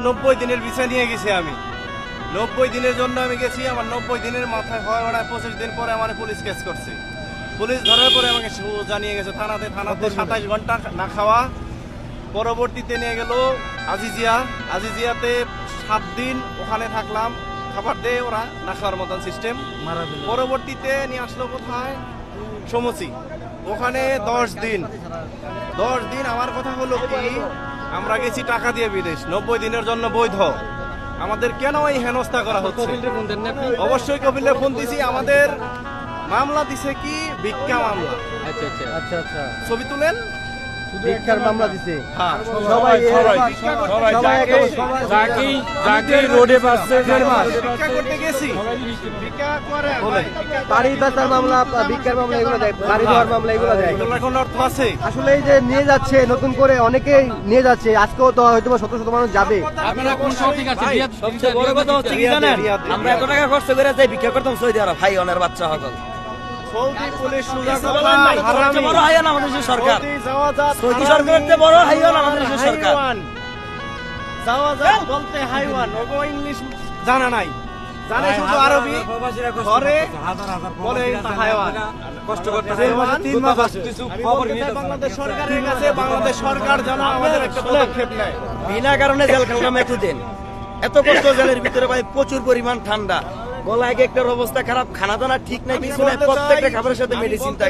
90 দিনের ভিসা নিয়ে গেছি আমি। 90 দিনের জন্য আমি গেছি। আমার 90 দিনের মাথায় হয় ওরা 25 দিন পরে আমার পুলিশ কেস করছে। পুলিশ ধরার পরে আমাকে জানিয়ে গেছে থানাতে 27 ঘন্টা না খাওয়া। পরবর্তীতে নিয়ে গেল আজিজিয়াতে 7 দিন ওখানে থাকলাম। খাবার দিয়ে ওরা না খাওয়ার মতন সিস্টেম। পরবর্তীতে নিয়ে আসলো কোথায়, সমুচি, ওখানে 10 দিন। আমার কথা হলো কি, আমরা গেছি টাকা দিয়ে বিদেশ, 90 দিনের জন্য বৈধ। আমাদের কেন এই হেনস্থা করা হচ্ছে? অবশ্যই কপিলে ফোন দিছি। আমাদের মামলা দিছে কি, ভিক্ষা মামলা। আচ্ছা আচ্ছা, ছবি তুলেন, ভিক্ষার মামলা দিছে। হ্যাঁ, সবাই রোডে পাচ্ছে ভিক্ষা করতে গেছি, ভিক্ষা করে বলে বাড়ি বেচার মামলা, ভিক্ষার মামলা এগুলো দেয়, বাড়ি দেওয়ার মামলা এগুলো দেয়। এগুলোর কোনো অর্থ আছে? আসলে এই যে নিয়ে যাচ্ছে নতুন করে, অনেকেই নিয়ে যাচ্ছে, আজকেও তো হয়তো শত শত মানুষ যাবে। আপনারা কোন শহর থেকে আসছেন? সবচেয়ে বড় কথা হচ্ছে কি জানেন, আমরা এত টাকা খরচ করে যাই ভিক্ষা করতাম সৌদি আরব, ভাই অনের বাচ্চা হকল। সৌদি পুলিশ সুজা সবচেয়ে বড় হাইয়ান আমাদের দেশের সরকার, সৌদি সরকারের চেয়ে বড় হাইয়ান আমাদের দেশের সরকার। জাওয়াজাত বলতে হাইওয়ান, ওগো ইংলিশ জানা নাই, জানে শুধু আরবি। ঘরে বলে হাইওয়ান, কষ্ট করতে হাইওয়ান। 3 মাস কিছু খবর নিয়ে বাংলাদেশ সরকারের কাছে, বাংলাদেশ সরকার যেন আমাদের একটা পদক্ষেপ নেয়। বিনা কারণে জেল খেললাম এতদিন, এত কষ্ট জেলের ভিতরে ভাই, প্রচুর পরিমাণ ঠান্ডা, গলায় একটার অবস্থা খারাপ, খানা দানা ঠিক নাই, কিছু নাই, প্রত্যেকটা খাবারের সাথে মেডিসিন থাকে।